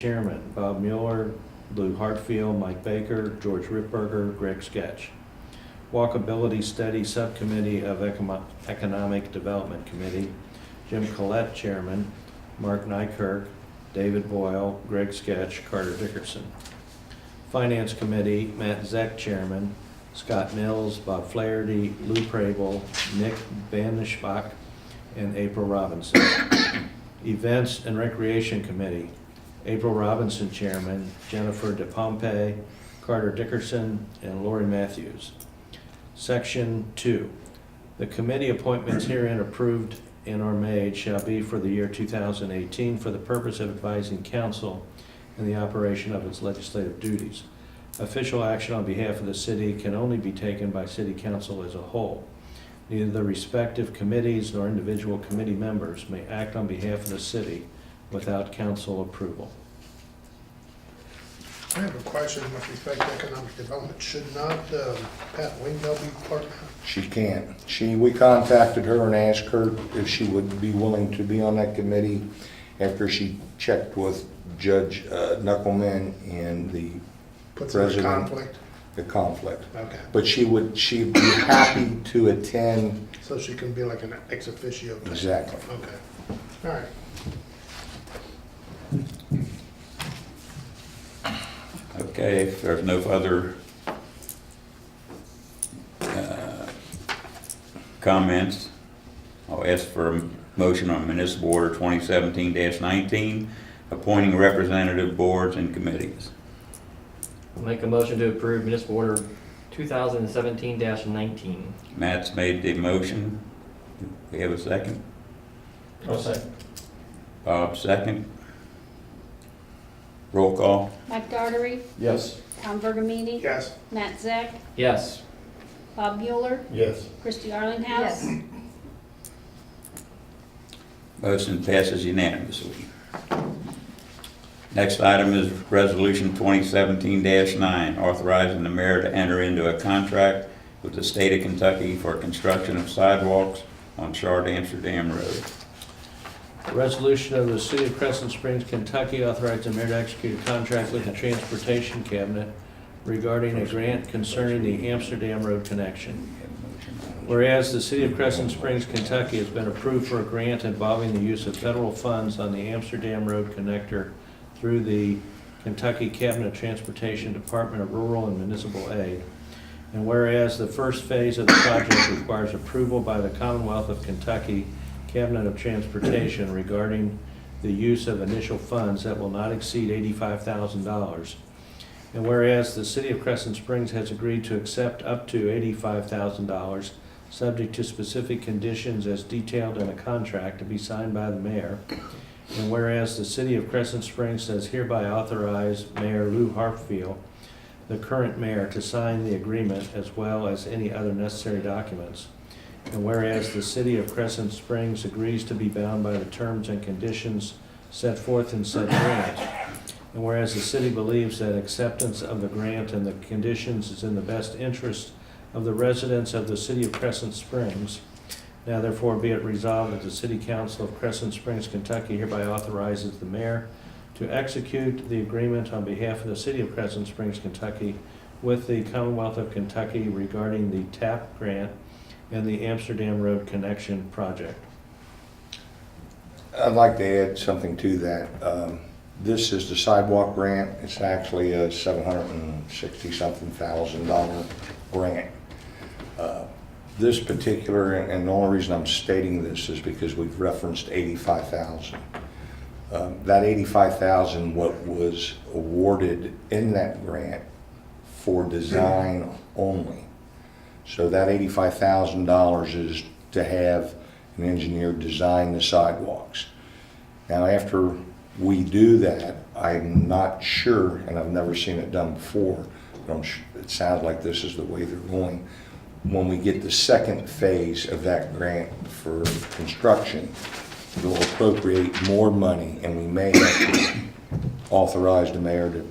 Chairman, Bob Mueller, Lou Hartfield, Mike Baker, George Ripberger, Greg Sketch. Walkability Study Subcommittee of Economic Development Committee, Jim Collette, Chairman, Mark Nykirk, David Boyle, Greg Sketch, Carter Dickerson. Finance Committee, Matt Zeck, Chairman, Scott Mills, Bob Flaherty, Lou Prabel, Nick Banishbach, and April Robinson. Events and Recreation Committee, April Robinson, Chairman, Jennifer DePompe, Carter Dickerson, and Lori Matthews. Section 2. The committee appointments herein approved and are made shall be for the year 2018 for the purpose of advising council in the operation of its legislative duties. Official action on behalf of the city can only be taken by city council as a whole. Neither the respective committees nor individual committee members may act on behalf of the city without council approval. I have a question with respect to economic development. Should not Pat Wingdale be part of that? She can't. We contacted her and asked her if she would be willing to be on that committee after she checked with Judge Knuckleman and the Puts her in president. conflict? The conflict. Okay. But she'd be happy to attend. So she can be like an ex officio type? Exactly. Okay. All right. Okay, if there's no further comments, I'll ask for a motion on Municipal Order 2017-19, appointing representative boards and committees. I'll make a motion to approve Municipal Order 2017-19. Matt's made the motion. Do we have a second? I'll second. Bob, second. Roll call. Mike Daugherty, Yes. Tom Bergamini, Yes. Matt Zeck, Yes. Bob Mueller, Yes. Christie Arlinghouse. Motion passes unanimously. Next item is Resolution 2017-9, authorizing the mayor to enter into a contract with the state of Kentucky for construction of sidewalks on Shard Amsterdam Road. A resolution of the City of Crescent Springs, Kentucky authorizing the mayor to execute a contract with the Transportation Cabinet regarding a grant concerning the Amsterdam Road connection. Whereas the City of Crescent Springs, Kentucky has been approved for a grant involving the use of federal funds on the Amsterdam Road connector through the Kentucky Cabinet of Transportation Department of Rural and Municipal Aid. And whereas the first phase of the project requires approval by the Commonwealth of Kentucky Cabinet of Transportation regarding the use of initial funds that will not exceed $85,000. And whereas the City of Crescent Springs has agreed to accept up to $85,000, subject to specific conditions as detailed in a contract to be signed by the mayor. And whereas the City of Crescent Springs does hereby authorize Mayor Lou Hartfield, the current mayor, to sign the agreement as well as any other necessary documents. And whereas the City of Crescent Springs agrees to be bound by the terms and conditions set forth in said grant. And whereas the city believes that acceptance of the grant and the conditions is in the best interest of the residents of the City of Crescent Springs, now therefore be it resolved that the City Council of Crescent Springs, Kentucky hereby authorizes the mayor to execute the agreement on behalf of the City of Crescent Springs, Kentucky with the Commonwealth of Kentucky regarding the TAP grant and the Amsterdam Road connection project. I'd like to add something to that. This is the sidewalk grant. It's actually a $760-something thousand grant. This particular, and the only reason I'm stating this is because we've referenced 85,000. That 85,000, what was awarded in that grant for design only. So that $85,000 is to have an engineer design the sidewalks. Now, after we do that, I'm not sure, and I've never seen it done before, but it sounds like this is the way they're going. When we get the second phase of that grant for construction, we'll appropriate more money, and we may have to authorize the mayor to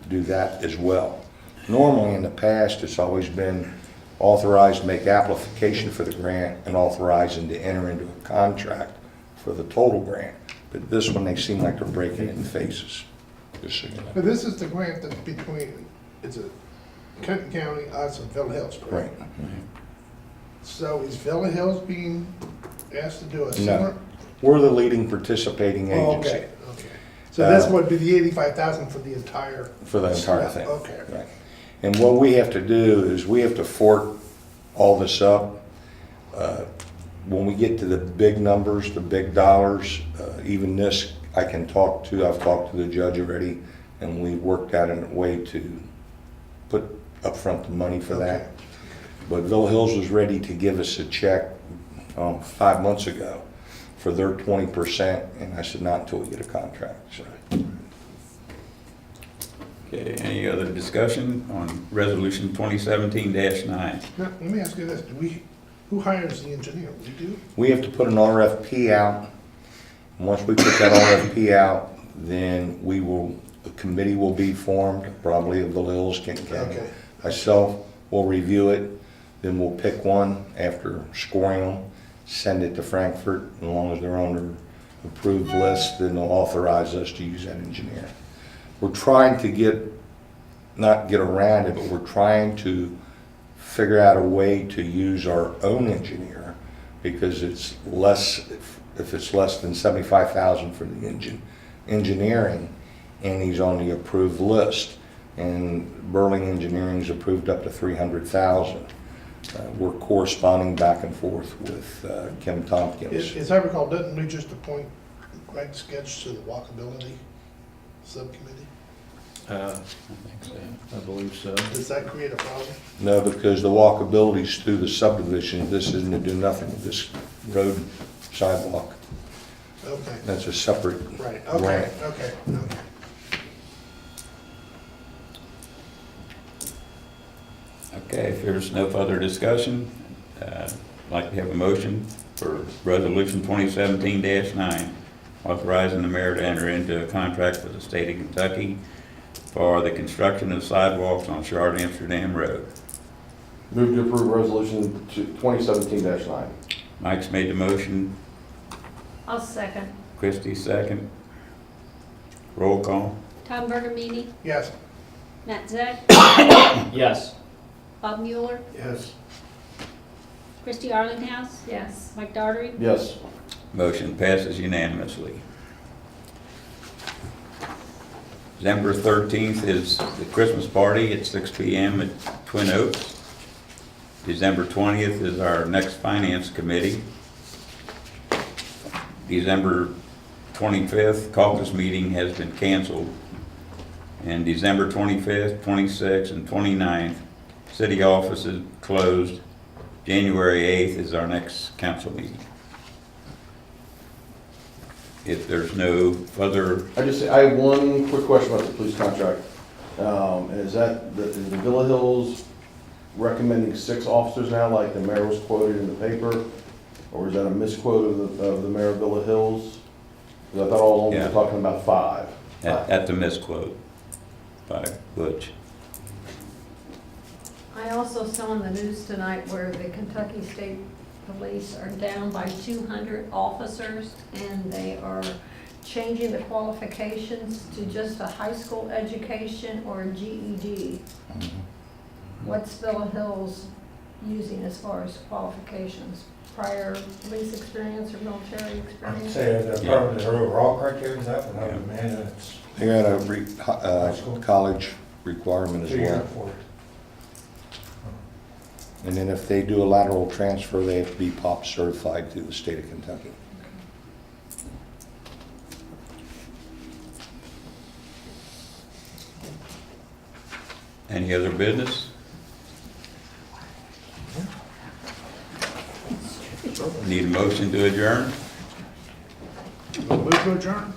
do that as well. Normally, in the past, it's always been authorized to make application for the grant and authorizing to enter into a contract for the total grant. But this one, they seem like they're breaking it in phases. Just so you know. But this is the grant that's between, it's a Kenton County, us, and Villa Hills, Right. correct? So is Villa Hills being asked to do a similar? We're the leading participating Oh, agency okay, okay. So this Uh, would be the 85,000 for the entire? for the entire thing. Okay. Right. And what we have to do is we have to fork all this up. When we get to the big numbers, the big dollars, even this, I've talked to the judge already, and we worked out a way to put upfront the money for that. Okay. But Villa Hills was ready to give us a check 5 months ago for their 20%, and I said, not until we get a contract. So, Okay, any other discussion on resolution 2017-9? Now, let me ask you this, who hires the engineer? We do? we have to put an RFP out. And once we put that RFP out, then a committee will be formed, probably of Villa Hills, Kenton County. Okay. Myself will review it, then we'll pick one after scoring them, send it to Frankfurt. As long as they're on their approved list, then they'll authorize us to use that engineer. We're trying to not get around it, but we're trying to figure out a way to use our own engineer, because it's less, if it's less than 75,000 for the engineering, and he's on the approved list. And Burling Engineering's approved up to 300,000. We're corresponding back and forth with Kim Tompkins. As I recall, didn't we just appoint Greg Sketch to the walkability subcommittee? I believe so. Does that create a problem? No, because the walkability's through the subdivision. This isn't to do nothing with this road sidewalk. Okay, That's a separate right, okay, grant. okay. Okay, if there's no further discussion, I'd like to have a motion for resolution 2017-9, authorizing the mayor to enter into a contract with the state of Kentucky for the construction of sidewalks on Chard Amsterdam Road. Move to approve resolution 2017-9. Mike's made the motion, I'll second. Christie second. Roll call. Tom Burgemini, Yes. Matt Zach, Yes. Bob Mueller, Yes. Christie Arlinghouse. Yes. Mike Daughtry. Yes. Motion passes unanimously. December 13th is the Christmas party at 6 p.m. at Twin Oaks. December 20th is our next finance committee. December 25th caucus meeting has been canceled. And December 25th, 26th, and 29th, city offices closed. January 8th is our next council meeting. If there's no further, I have one quick question about the police contract. Is the Villa Hills recommending 6 officers now, like the mayor was quoted in the paper? Or is that a misquote of the mayor of Villa Hills? Because I thought all along we Yeah. were talking about 5. at the misquote by Butch. I also saw on the news tonight where the Kentucky State Police are down by 200 officers, and they are changing the qualifications to just a high school education or a GED. What's Villa Hills using as far as qualifications? Prior police experience or military I'd experience? say the permanent overall criteria, that would have a man that's They got a college requirement as 2 years well. for it. And then if they do a lateral transfer, they have to be POP certified through the state of Kentucky. Any other business? Need a motion to adjourn? Move to adjourn?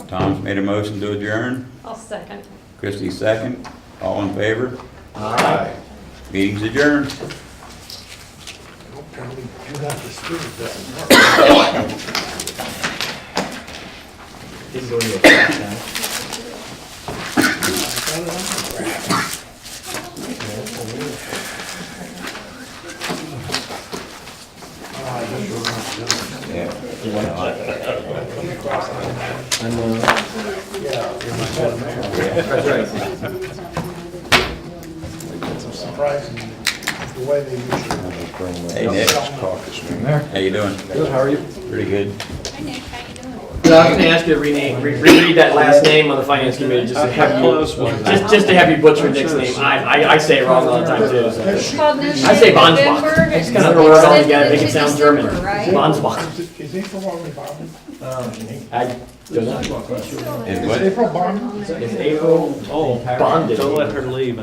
Tom's made a motion to adjourn. I'll second. Christie second. All in favor? Aye. Meeting's adjourned. Apparently, you have the spirit doesn't work. He's going to a now. Yeah. You want to? Yeah, you're my That's right. It's surprising the way they usually. Hey, Nick. Caucus meeting. How you doing? Good, how are you? Pretty good. Hi Nick, how you doing? No, I was gonna ask you to reread that last name on the finance committee, just to have you, just to have you butcher Nick's name. I say it wrong all the time too, so. Has she- Called I say Bonsbach. November, I just it's kind of throw it all extended together, make it to sound German. December, right? Bonsbach. Is April already bonded? I don't know. Is Is what? April bonded? Is April Oh, bonded? don't let her leave.